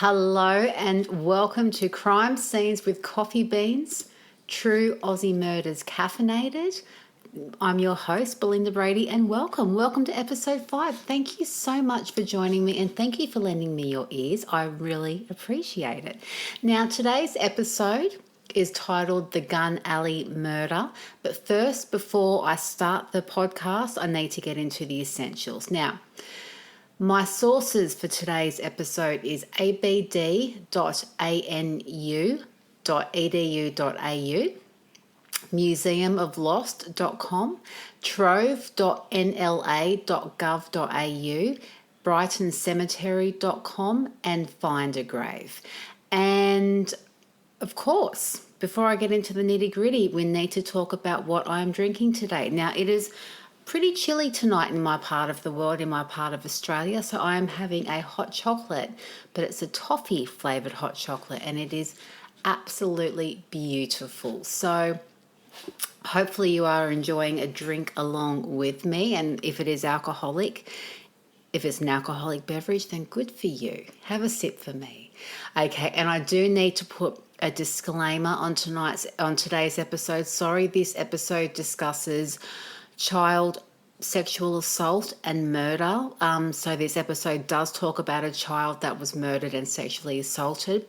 Hello and welcome to Crime Scenes with Coffee Beans, True Aussie Murders Caffeinated. I'm your host, Belinda Brady, and welcome to episode 5. Thank you so much for joining me and thank you for lending me your ears. I really appreciate it. Now, today's episode is titled The Gun Alley Murder. But first, before I start the podcast, I need to get into the essentials. Now, my sources for today's episode is abd.anu.edu.au, museumoflost.com, trove.nla.gov.au, brightoncemetery.com, and Find a Grave. And of course, before I get into the nitty-gritty, we need to talk about what I'm drinking today. Now, it is pretty chilly tonight in my part of the world, in my part of Australia, so I am having a hot chocolate, but it's a toffee flavoured hot chocolate, and it is absolutely beautiful. So hopefully you are enjoying a drink along with me, and if it is alcoholic, if it's an alcoholic beverage, then good for you. Have a sip for me. Okay, and I do need to put a disclaimer on today's episode. Sorry, this episode discusses child sexual assault and murder. So this episode does talk about a child that was murdered and sexually assaulted.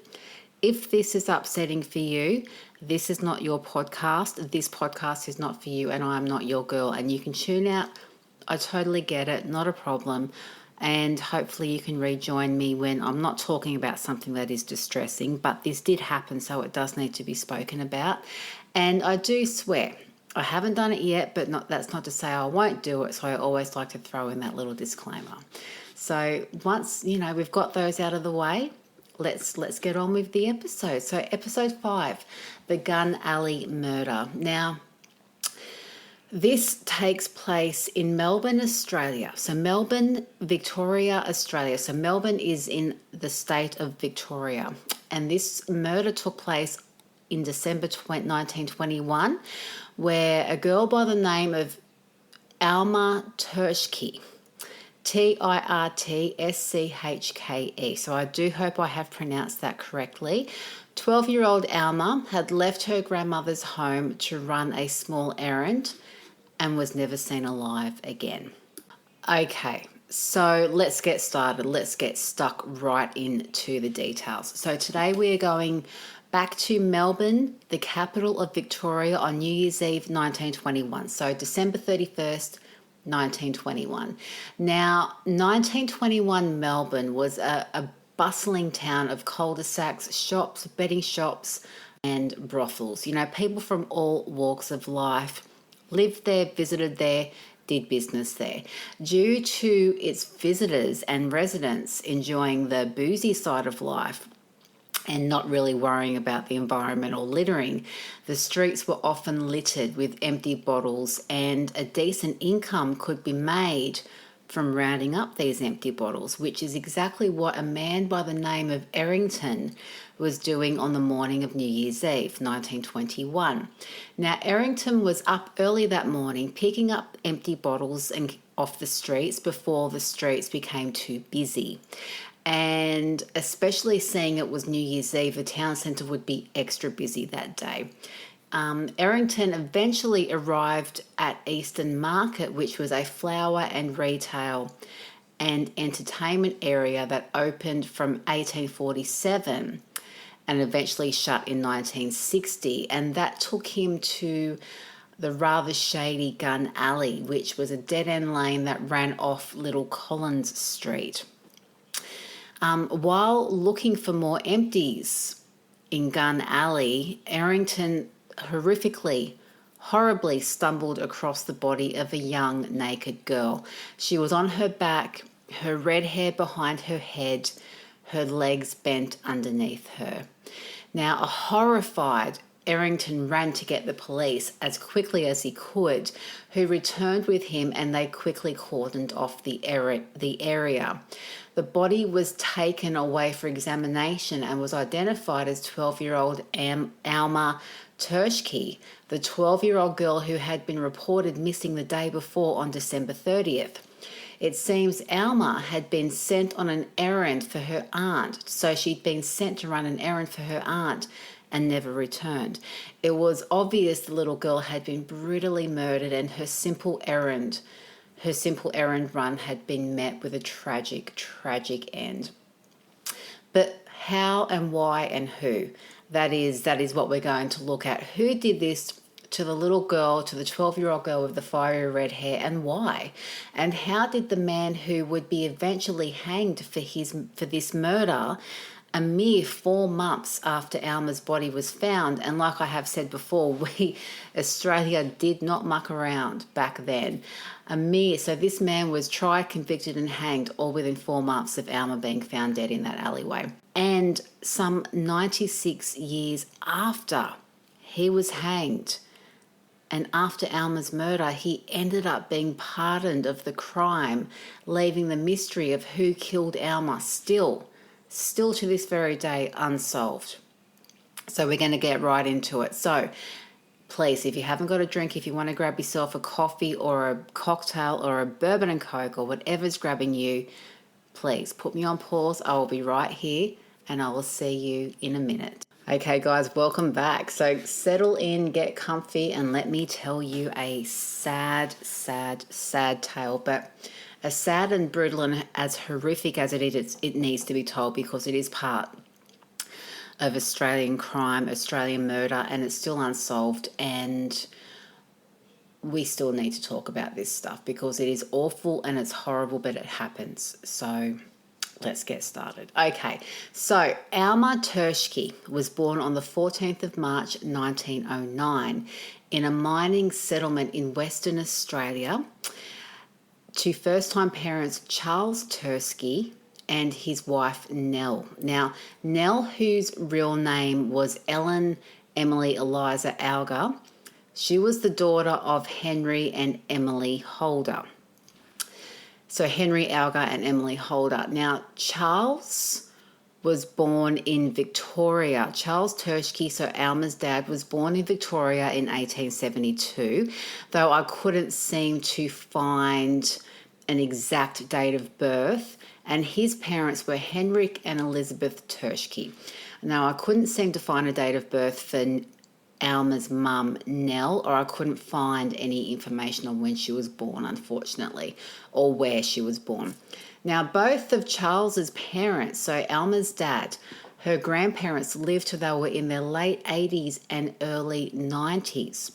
If this is upsetting for you, this is not your podcast. This podcast is not for you, and I'm not your girl, and you can tune out. I totally get it, not a problem. And hopefully you can rejoin me when I'm not talking about something that is distressing, but this did happen, so it does need to be spoken about. And I do swear, I haven't done it yet, but that's not to say I won't do it, so I always like to throw in that little disclaimer. So once, we've got those out of the way, let's get on with the episode. So episode 5, The Gun Alley Murder. Now, this takes place in Melbourne, Australia. So Melbourne, Victoria, Australia. So Melbourne is in the state of Victoria. And this murder took place in December 1921, where a girl by the name of Alma Turschke, Tirtschke, so I do hope I have pronounced that correctly. 12-year-old Alma had left her grandmother's home to run a small errand and was never seen alive again. Okay, so let's get started. Let's get stuck right into the details. So today we are going back to Melbourne, the capital of Victoria, on New Year's Eve 1921. So December 31st, 1921. Now, 1921 Melbourne was a bustling town of cul-de-sacs, shops, betting shops, and brothels. People from all walks of life lived there, visited there, did business there. Due to its visitors and residents enjoying the boozy side of life and not really worrying about the environmental littering, the streets were often littered with empty bottles, and a decent income could be made from rounding up these empty bottles, which is exactly what a man by the name of Errington was doing on the morning of New Year's Eve, 1921. Now, Errington was up early that morning picking up empty bottles off the streets before the streets became too busy. And especially seeing it was New Year's Eve, the town centre would be extra busy that day. Errington eventually arrived at Eastern Market, which was a flower and retail and entertainment area that opened from 1847 and eventually shut in 1960. And that took him to the rather shady Gun Alley, which was a dead-end lane that ran off Little Collins Street. While looking for more empties in Gun Alley, Errington horribly stumbled across the body of a young naked girl. She was on her back, her red hair behind her head, her legs bent underneath her. Now, a horrified Errington ran to get the police as quickly as he could, who returned with him, and they quickly cordoned off the area. The body was taken away for examination and was identified as 12-year-old Alma Turschke, the 12-year-old girl who had been reported missing the day before on December 30th. It seems Alma had been sent on an errand for her aunt. So she'd been sent to run an errand for her aunt and never returned. It was obvious the little girl had been brutally murdered, and her simple errand run had been met with a tragic, tragic end. But how and why and who? That is what we're going to look at. Who did this to the little girl, to the 12-year-old girl with the fiery red hair, and why? And how did the man who would be eventually hanged for this murder a mere 4 months after Alma's body was found? And like I have said before, Australia did not muck around back then. So this man was tried, convicted and hanged all within 4 months of Alma being found dead in that alleyway. And some 96 years after he was hanged, and after Alma's murder, he ended up being pardoned of the crime, leaving the mystery of who killed Alma still to this very day unsolved. So we're going to get right into it. So please, if you haven't got a drink, if you want to grab yourself a coffee or a cocktail or a bourbon and coke or whatever's grabbing you, please put me on pause. I will be right here and I will see you in a minute. Okay guys, welcome back. So settle in, get comfy, and let me tell you a sad, sad, sad tale. But as sad and brutal and as horrific as it is, it needs to be told because it is part of Australian crime, Australian murder, and it's still unsolved, and we still need to talk about this stuff because it is awful and it's horrible, but it happens. So let's get started. Okay, so Alma Tershke was born on the 14th of March 1909 in a mining settlement in Western Australia to first-time parents Charles Tershke and his wife Nell. Now, Nell, whose real name was Ellen Emily Eliza Alger, she was the daughter of Henry and Emily Holder. So Henry Alger and Emily Holder. Now, Charles was born in Victoria. Charles Tershke, so Alma's dad, was born in Victoria in 1872, though I couldn't seem to find an exact date of birth, and his parents were Henrik and Elizabeth Tershke. Now, I couldn't seem to find a date of birth for Alma's mum, Nell, or I couldn't find any information on when she was born, unfortunately, or where she was born. Now, both of Charles's parents, so Alma's dad, her grandparents lived till they were in their late 80s and early 90s.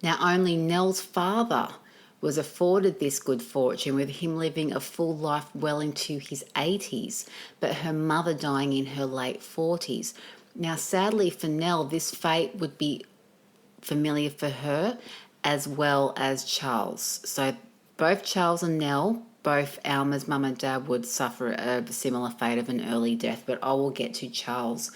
Now, only Nell's father was afforded this good fortune, with him living a full life well into his 80s, but her mother dying in her late 40s. Now, sadly for Nell, this fate would be familiar for her as well as Charles. So both Charles and Nell, both Alma's mum and dad, would suffer a similar fate of an early death, but I will get to Charles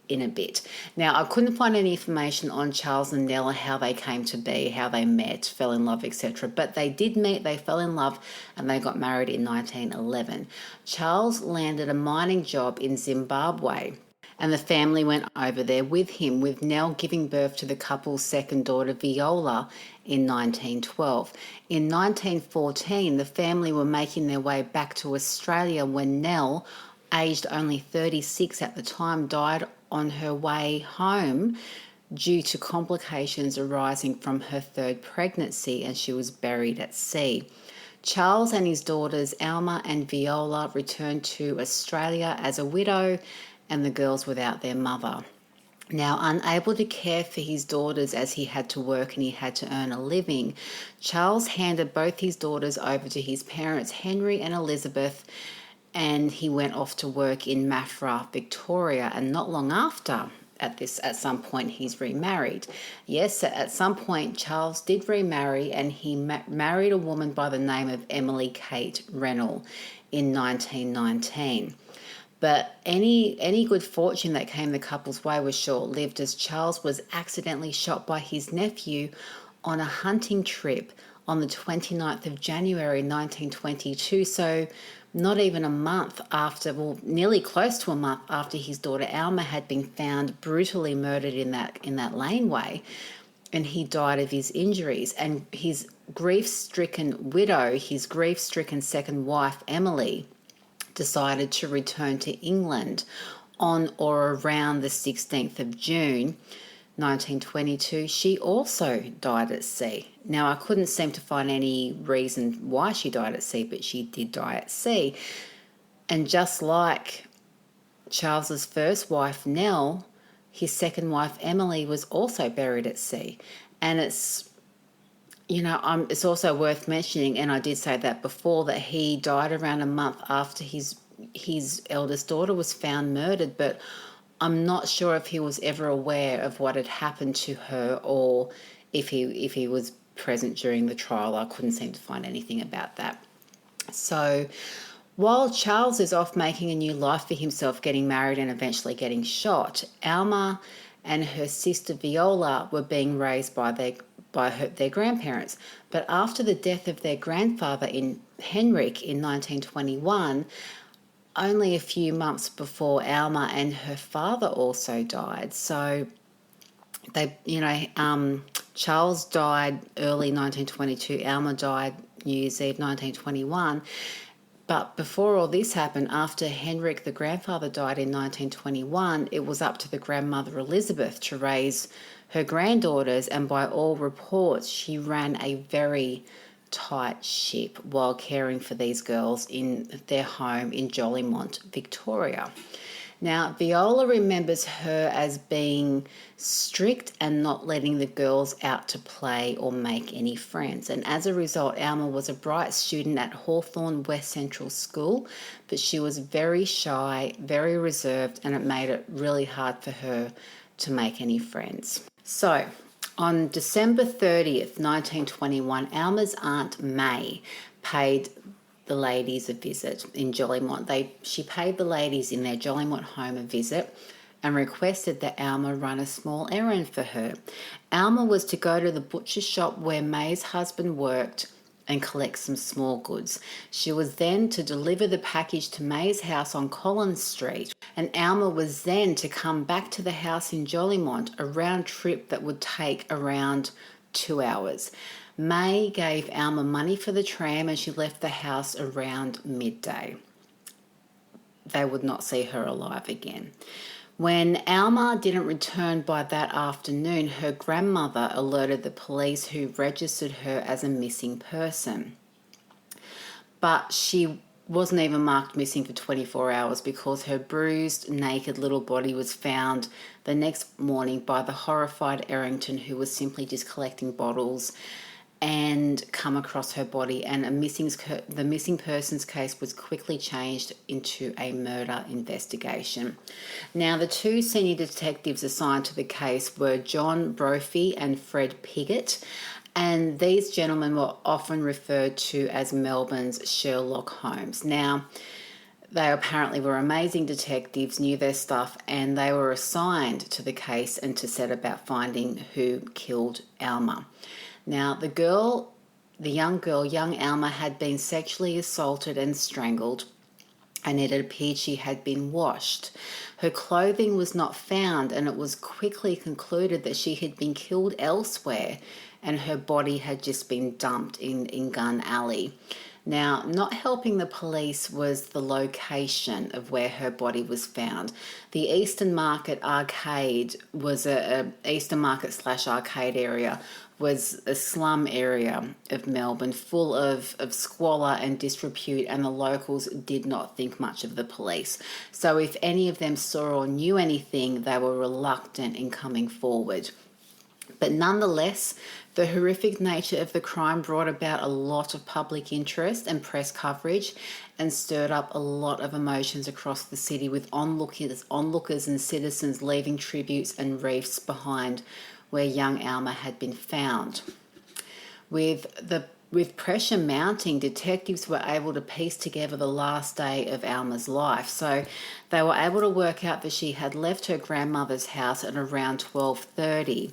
in a bit. Now, I couldn't find any information on Charles and Nell, how they came to be, how they met, fell in love, etc. But they did meet, they fell in love, and they got married in 1911. Charles landed a mining job in Zimbabwe, and the family went over there with him, with Nell giving birth to the couple's second daughter, Viola, in 1912. In 1914, the family were making their way back to Australia when Nell, aged only 36 at the time, died on her way home due to complications arising from her third pregnancy, and she was buried at sea. Charles and his daughters, Alma and Viola, returned to Australia as a widow, and the girls without their mother. Now, unable to care for his daughters as he had to work and he had to earn a living, Charles handed both his daughters over to his parents, Henry and Elizabeth, and he went off to work in Maffra, Victoria. And not long after, at some point, he's remarried. Yes, at some point, Charles did remarry, and he married a woman by the name of Emily Kate Rennell in 1919. But any good fortune that came the couple's way was short-lived, as Charles was accidentally shot by his nephew on a hunting trip on the 29th of January 1922. So not even a month after, well, nearly close to a month after his daughter Alma had been found brutally murdered in that laneway, and he died of his injuries. And his grief-stricken widow, his grief-stricken second wife, Emily, decided to return to England on or around the 16th of June 1922. She also died at sea. Now, I couldn't seem to find any reason why she died at sea, but she did die at sea. And just like Charles's first wife, Nell, his second wife, Emily, was also buried at sea. And it's also worth mentioning, and I did say that before, that he died around a month after his eldest daughter was found murdered, but I'm not sure if he was ever aware of what had happened to her, or if he was present during the trial. I couldn't seem to find anything about that. So while Charles is off making a new life for himself, getting married and eventually getting shot, Alma and her sister Viola were being raised by their grandparents. But after the death of their grandfather Henrik in 1921, only a few months before, Alma and her father also died. So Charles died early 1922. Alma died New Year's Eve 1921. But before all this happened, after Henrik, the grandfather, died in 1921, it was up to the grandmother Elizabeth to raise her granddaughters, and by all reports, she ran a very tight ship while caring for these girls in their home in Jolimont, Victoria. Now, Viola remembers her as being strict and not letting the girls out to play or make any friends. And as a result, Alma was a bright student at Hawthorn West Central School, but she was very shy, very reserved, and it made it really hard for her to make any friends. So, on December 30th, 1921, Alma's Aunt May paid the ladies a visit in Jolimont. She paid the ladies in their Jolimont home a visit and requested that Alma run a small errand for her. Alma was to go to the butcher's shop where May's husband worked and collect some small goods. She was then to deliver the package to May's house on Collins Street, and Alma was then to come back to the house in Jolimont, a round trip that would take around 2 hours. May gave Alma money for the tram and she left the house around midday. They would not see her alive again. When Alma didn't return by that afternoon, her grandmother alerted the police, who registered her as a missing person. But she wasn't even marked missing for 24 hours because her bruised, naked little body was found the next morning by the horrified Errington, who was simply just collecting bottles and come across her body, and the missing persons case was quickly changed into a murder investigation. Now, the two senior detectives assigned to the case were John Brophy and Fred Piggott, and these gentlemen were often referred to as Melbourne's Sherlock Holmes. Now, they apparently were amazing detectives, knew their stuff, and they were assigned to the case and to set about finding who killed Alma. Now, young Alma had been sexually assaulted and strangled, and it appeared she had been washed. Her clothing was not found, and it was quickly concluded that she had been killed elsewhere and her body had just been dumped in Gun Alley. Now, not helping the police was the location of where her body was found. The Eastern Market Arcade was Eastern Market / arcade area was a slum area of Melbourne full of squalor and disrepute, and the locals did not think much of the police. So if any of them saw or knew anything, they were reluctant in coming forward. But nonetheless, the horrific nature of the crime brought about a lot of public interest and press coverage and stirred up a lot of emotions across the city, with onlookers and citizens leaving tributes and wreaths behind where young Alma had been found. With pressure mounting, detectives were able to piece together the last day of Alma's life. So they were able to work out that she had left her grandmother's house at around 12:30,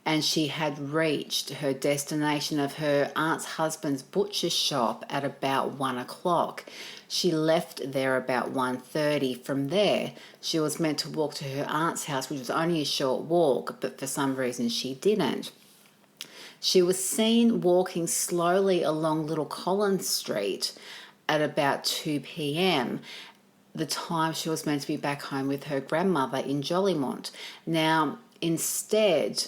and she had reached her destination of her aunt's husband's butcher's shop at about 1 o'clock. She left there about 1:30. From there, she was meant to walk to her aunt's house, which was only a short walk, but for some reason she didn't. She was seen walking slowly along Little Collins Street at about 2 p.m., the time she was meant to be back home with her grandmother in Jolimont. Now, instead,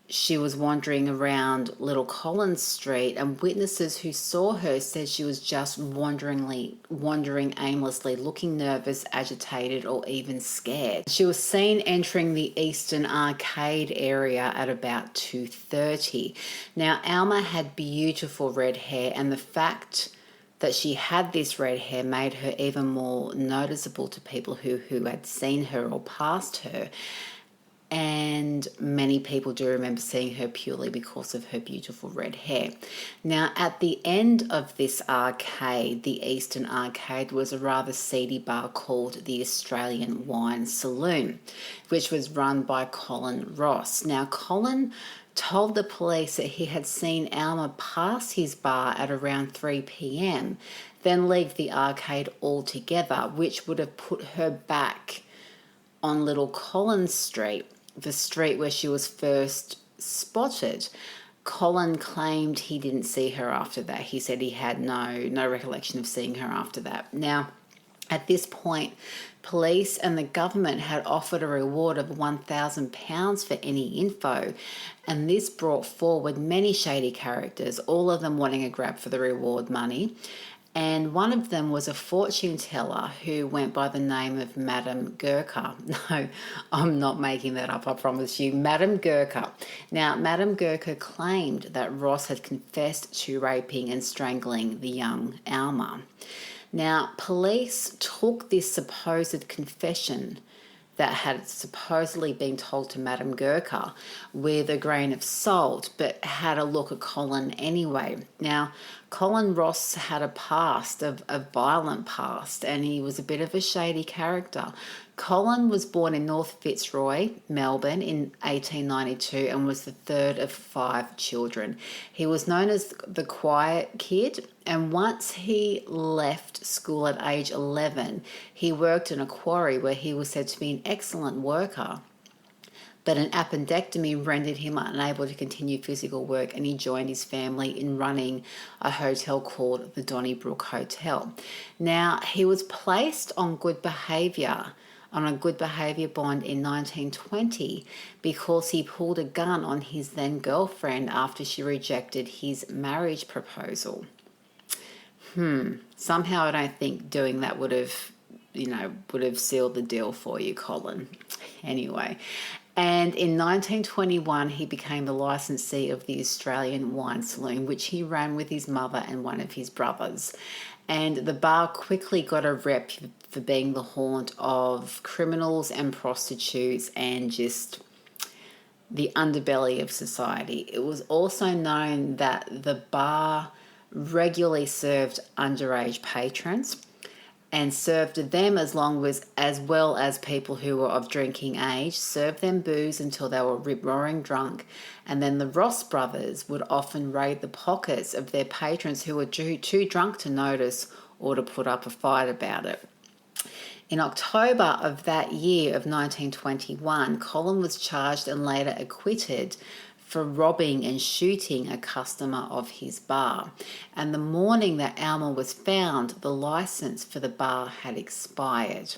she was wandering around Little Collins Street, and witnesses who saw her said she was just wandering aimlessly, looking nervous, agitated, or even scared. She was seen entering the Eastern Arcade area at about 2:30. Now, Alma had beautiful red hair, and the fact that she had this red hair made her even more noticeable to people who had seen her or passed her. And many people do remember seeing her purely because of her beautiful red hair. Now, at the end of this arcade, the Eastern Arcade, was a rather seedy bar called the Australian Wine Saloon, which was run by Colin Ross. Now, Colin told the police that he had seen Alma pass his bar at around 3 p.m, then leave the arcade altogether, which would have put her back on Little Collins Street, the street where she was first spotted. Colin claimed he didn't see her after that. He said he had no recollection of seeing her after that. Now, at this point, police and the government had offered a reward of £1,000 for any info, and this brought forward many shady characters, all of them wanting a grab for the reward money. And one of them was a fortune teller who went by the name of Madame Gurkha. No, I'm not making that up, I promise you. Madame Gurkha. Now, Madame Gurkha claimed that Ross had confessed to raping and strangling the young Alma. Now, police took this supposed confession that had supposedly been told to Madame Gurkha with a grain of salt, but had a look at Colin anyway. Now, Colin Ross had a violent past, and he was a bit of a shady character. Colin was born in North Fitzroy, Melbourne, in 1892 and was the third of 5 children. He was known as the quiet kid, and once he left school at age 11, he worked in a quarry where he was said to be an excellent worker. But an appendectomy rendered him unable to continue physical work, and he joined his family in running a hotel called the Donnybrook Hotel. Now, he was placed on a good behaviour bond in 1920 because he pulled a gun on his then girlfriend after she rejected his marriage proposal. Somehow I don't think doing that would have sealed the deal for you, Colin. Anyway. And in 1921, he became the licensee of the Australian Wine Saloon, which he ran with his mother and one of his brothers. And the bar quickly got a rep for being the haunt of criminals and prostitutes and just the underbelly of society. It was also known that the bar regularly served underage patrons and served them as well as people who were of drinking age, served them booze until they were rip-roaring drunk, and then the Ross brothers would often raid the pockets of their patrons who were too drunk to notice or to put up a fight about it. In October of that year of 1921, Colin was charged and later acquitted for robbing and shooting a customer of his bar. And the morning that Alma was found, the license for the bar had expired.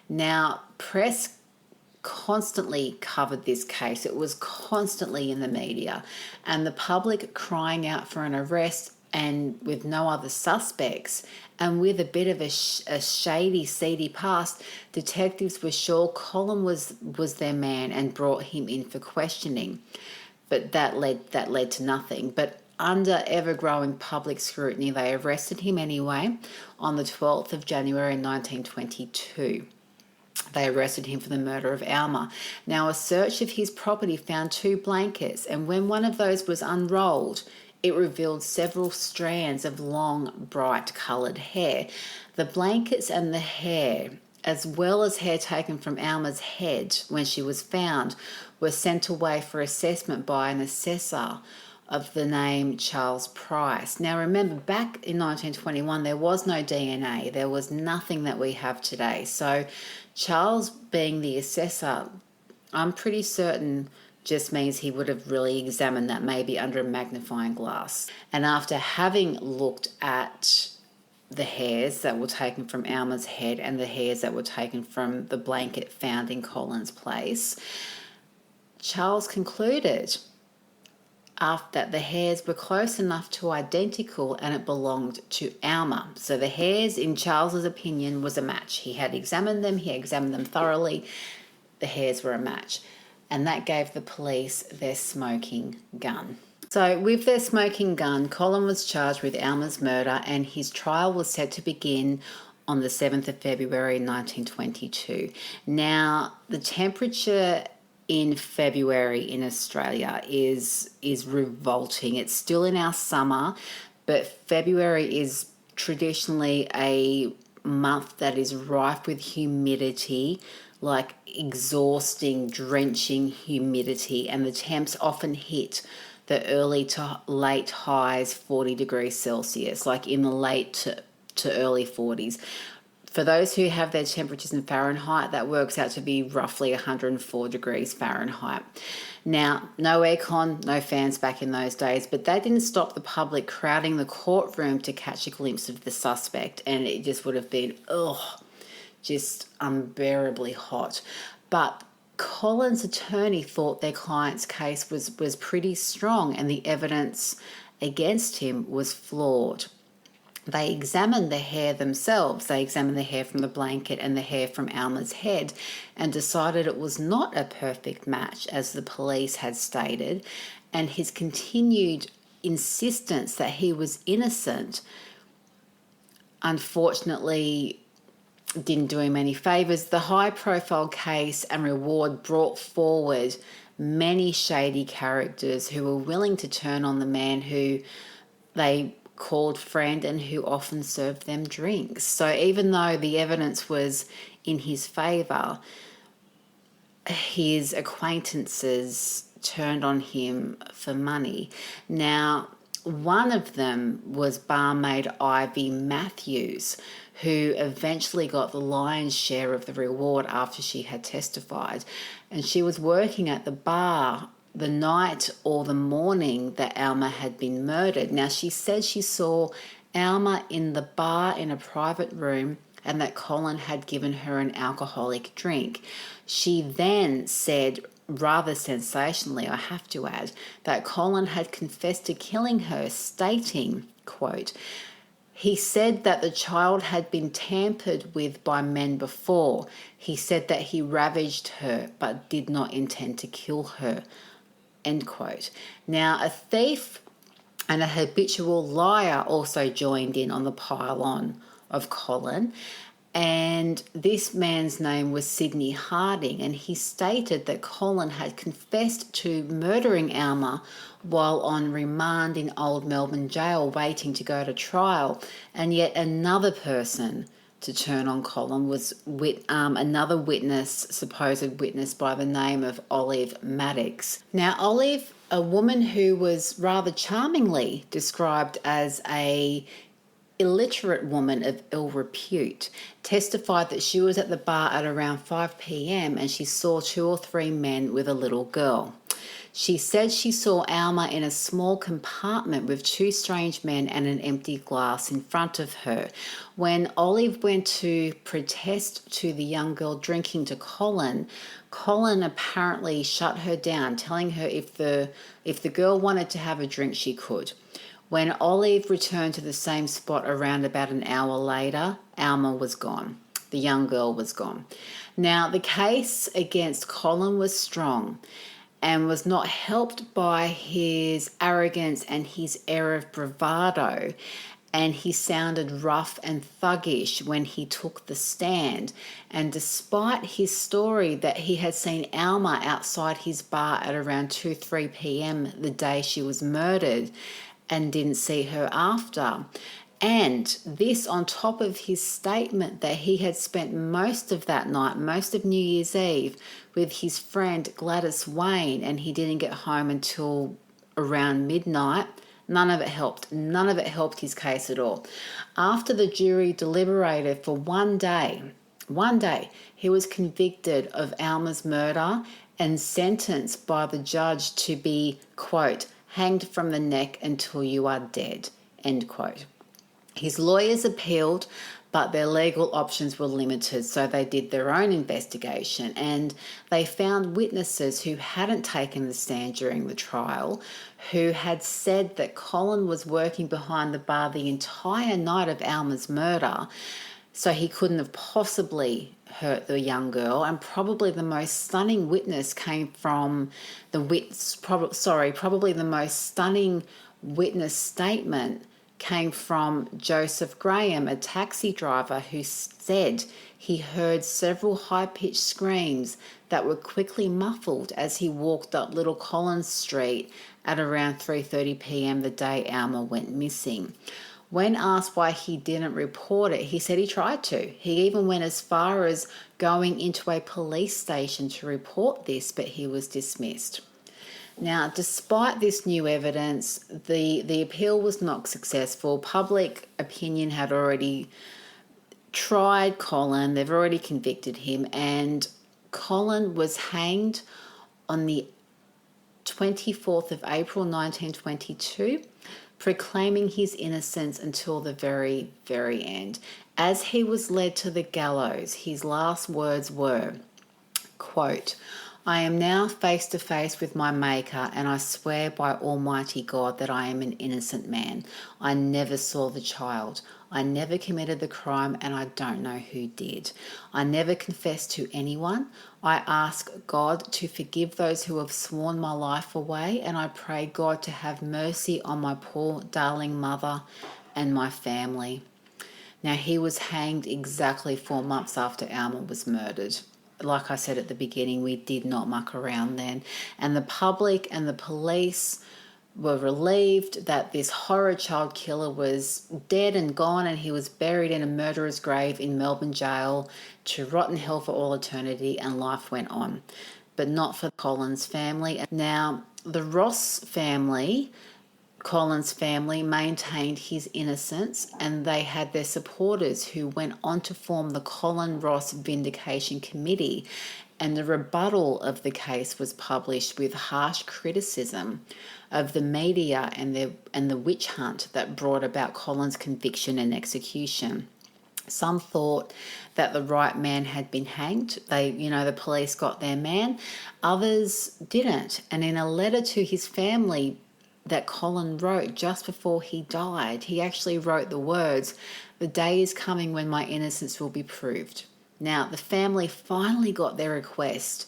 Now, press constantly covered this case. It was constantly in the media, and the public crying out for an arrest, and with no other suspects, and with a bit of a shady, seedy past, detectives were sure Colin was their man and brought him in for questioning. But that led to nothing. But under ever-growing public scrutiny, they arrested him anyway on the 12th of January 1922. They arrested him for the murder of Alma. Now, a search of his property found 2 blankets, and when one of those was unrolled, it revealed several strands of long, bright-coloured hair. The blankets and the hair, as well as hair taken from Alma's head when she was found, were sent away for assessment by an assessor of the name Charles Price. Now remember, back in 1921, there was no DNA. There was nothing that we have today. So Charles, being the assessor, I'm pretty certain just means he would have really examined that maybe under a magnifying glass. And after having looked at the hairs that were taken from Alma's head and the hairs that were taken from the blanket found in Colin's place, Charles concluded that the hairs were close enough to identical and it belonged to Alma. So the hairs, in Charles's opinion, was a match. He had examined them, thoroughly. The hairs were a match. And that gave the police their smoking gun. So with their smoking gun, Colin was charged with Alma's murder and his trial was set to begin on the 7th of February 1922. Now, the temperature in February in Australia is revolting. It's still in our summer, but February is traditionally a month that is rife with humidity, like exhausting, drenching humidity, and the temps often hit the early to late highs 40 degrees Celsius, like in the late to early 40s. For those who have their temperatures in Fahrenheit, that works out to be roughly 104 degrees Fahrenheit. Now, no aircon, no fans back in those days, but that didn't stop the public crowding the courtroom to catch a glimpse of the suspect, and it just would have been, just unbearably hot. But Colin's attorney thought their client's case was pretty strong and the evidence against him was flawed. They examined the hair themselves. They examined the hair from the blanket and the hair from Alma's head and decided it was not a perfect match, as the police had stated, and his continued insistence that he was innocent unfortunately didn't do him any favours. The high-profile case and reward brought forward many shady characters who were willing to turn on the man who they called friend and who often served them drinks. So even though the evidence was in his favour, his acquaintances turned on him for money. Now, one of them was barmaid Ivy Matthews, who eventually got the lion's share of the reward after she had testified. And she was working at the bar the night or the morning that Alma had been murdered. Now, she said she saw Alma in the bar in a private room and that Colin had given her an alcoholic drink. She then said, rather sensationally, I have to add, that Colin had confessed to killing her, stating, quote, "He said that the child had been tampered with by men before. He said that he ravaged her but did not intend to kill her," end quote. Now, a thief and a habitual liar also joined in on the pile-on of Colin, and this man's name was Sidney Harding, and he stated that Colin had confessed to murdering Alma while on remand in Old Melbourne Jail waiting to go to trial, and yet another person to turn on Colin was another witness, supposed witness by the name of Olive Maddox. Now, Olive, a woman who was rather charmingly described as a illiterate woman of ill repute, testified that she was at the bar at around 5 p.m. and she saw 2 or 3 men with a little girl. She said she saw Alma in a small compartment with 2 strange men and an empty glass in front of her. When Olive went to protest to the young girl drinking to Colin, Colin apparently shut her down, telling her if the girl wanted to have a drink, she could. When Olive returned to the same spot around about an hour later, Alma was gone. The young girl was gone. Now, the case against Colin was strong and was not helped by his arrogance and his air of bravado, and he sounded rough and thuggish when he took the stand. And despite his story that he had seen Alma outside his bar at around 2-3 p.m. the day she was murdered and didn't see her after, and this on top of his statement that he had spent most of that night, most of New Year's Eve, with his friend Gladys Wayne, and he didn't get home until around midnight. None of it helped. None of it helped his case at all. After the jury deliberated for one day, he was convicted of Alma's murder and sentenced by the judge to be, quote, hanged from the neck until you are dead, end quote. His lawyers appealed, but their legal options were limited, so they did their own investigation and they found witnesses who hadn't taken the stand during the trial, who had said that Colin was working behind the bar the entire night of Alma's murder, so he couldn't have possibly hurt the young girl. And probably the most stunning witness came from probably the most stunning witness statement came from Joseph Graham, a taxi driver, who said he heard several high-pitched screams that were quickly muffled as he walked up Little Collins Street at around 3:30 p.m. the day Alma went missing. When asked why he didn't report it, he said he tried to. He even went as far as going into a police station to report this, but he was dismissed. Now, despite this new evidence, the appeal was not successful. Public opinion had already tried Colin, they've already convicted him, and Colin was hanged on the 24th of April 1922, proclaiming his innocence until the very, very end. As he was led to the gallows, his last words were, quote, I am now face to face with my Maker, and I swear by Almighty God that I am an innocent man. I never saw the child. I never committed the crime, and I don't know who did. I never confessed to anyone. I ask God to forgive those who have sworn my life away, and I pray God to have mercy on my poor darling mother and my family. Now, he was hanged exactly 4 months after Alma was murdered. Like I said at the beginning, we did not muck around then. And the public and the police were relieved that this horror child killer was dead and gone, and he was buried in a murderer's grave in Melbourne jail to rot in hell for all eternity, and life went on. But not for Colin's family. Now, the Ross family, Colin's family, maintained his innocence, and they had their supporters who went on to form the Colin Ross Vindication Committee, and the rebuttal of the case was published with harsh criticism of the media and the witch hunt that brought about Colin's conviction and execution. Some thought that the right man had been hanged. The police got their man. Others didn't. And in a letter to his family that Colin wrote just before he died, he actually wrote the words, "The day is coming when my innocence will be proved." Now, the family finally got their request,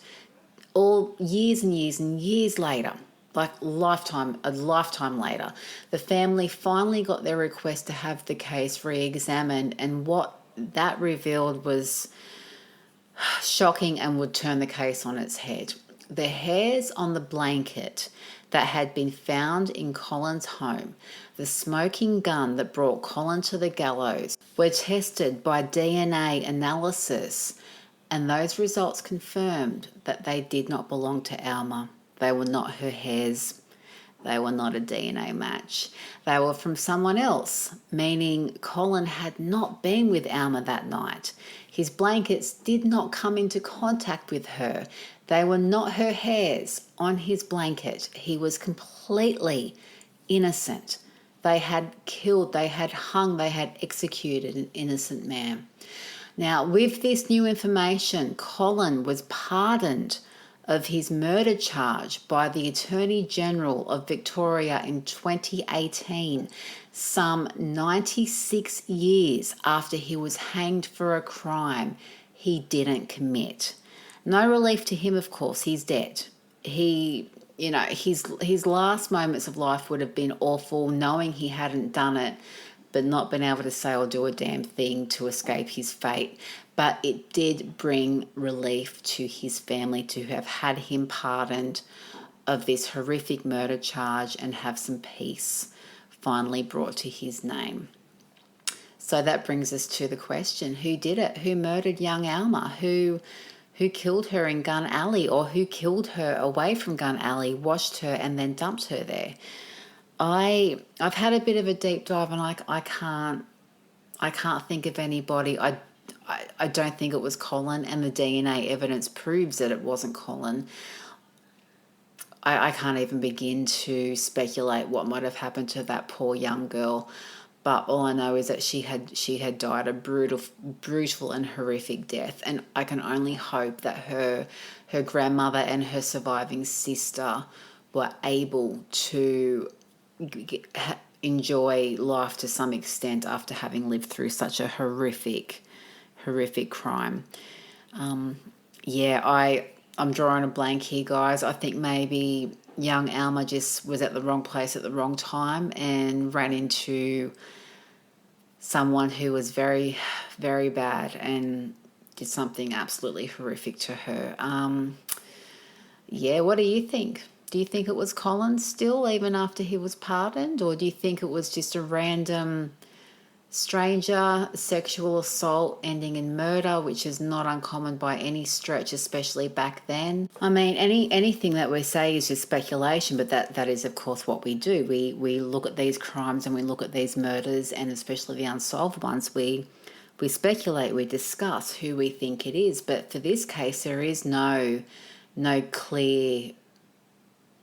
all years and years and years later, like a lifetime later. The family finally got their request to have the case re-examined, and what that revealed was shocking and would turn the case on its head. The hairs on the blanket that had been found in Colin's home, the smoking gun that brought Colin to the gallows, were tested by DNA analysis, and those results confirmed that they did not belong to Alma. They were not her hairs. They were not a DNA match. They were from someone else, meaning Colin had not been with Alma that night. His blankets did not come into contact with her. They were not her hairs on his blanket. He was completely innocent. They had killed, they had hung, they had executed an innocent man. Now, with this new information, Colin was pardoned of his murder charge by the Attorney General of Victoria in 2018, some 96 years after he was hanged for a crime he didn't commit. No relief to him, of course, he's dead. His last moments of life would have been awful, knowing he hadn't done it, but not been able to say or do a damn thing to escape his fate. But it did bring relief to his family to have had him pardoned of this horrific murder charge and have some peace finally brought to his name. So that brings us to the question, who did it? Who murdered young Alma? Who killed her in Gun Alley, or who killed her away from Gun Alley, washed her and then dumped her there? I've had a bit of a deep dive, and I can't think of anybody. I don't think it was Colin, and the DNA evidence proves that it wasn't Colin. I can't even begin to speculate what might have happened to that poor young girl. But all I know is that she had died a brutal and horrific death, and I can only hope that her grandmother and her surviving sister were able to enjoy life to some extent after having lived through such a horrific crime. I'm drawing a blank here, guys. I think maybe young Alma just was at the wrong place at the wrong time and ran into someone who was very, very bad and did something absolutely horrific to her. What do you think? Do you think it was Colin still, even after he was pardoned? Or do you think it was just a random stranger sexual assault ending in murder, which is not uncommon by any stretch, especially back then? I mean, anything that we say is just speculation, but that is, of course, what we do. We look at these crimes and we look at these murders, and especially the unsolved ones, we speculate, we discuss who we think it is. But for this case, there is no clear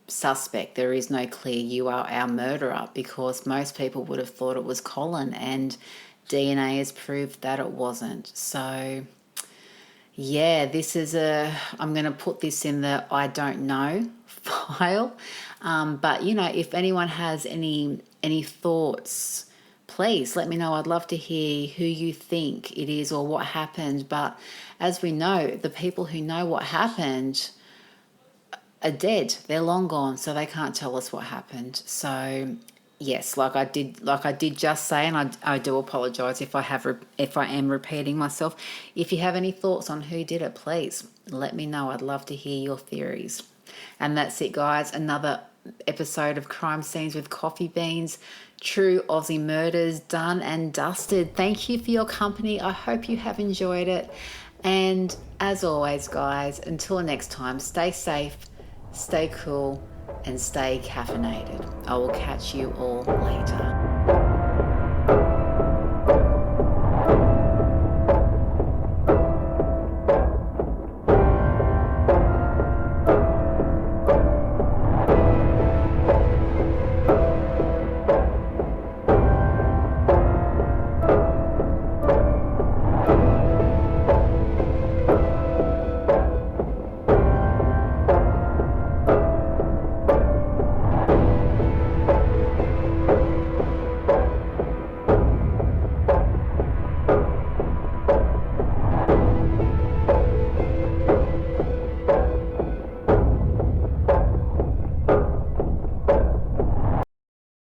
suspect. There is no clear "you are our murderer," because most people would have thought it was Colin, and DNA has proved that it wasn't. So this is I'm going to put this in the I don't know file. But if anyone has any thoughts, please let me know. I'd love to hear who you think it is or what happened. But as we know, the people who know what happened are dead. They're long gone, so they can't tell us what happened. So yes, like I did just say, and I do apologize if I am repeating myself. If you have any thoughts on who did it, please let me know. I'd love to hear your theories. And that's it, guys. Another episode of Crime Scenes with Coffee Beans. True Aussie murders done and dusted. Thank you for your company. I hope you have enjoyed it. And as always, guys, until next time, stay safe, stay cool, and stay caffeinated. I will catch you all later.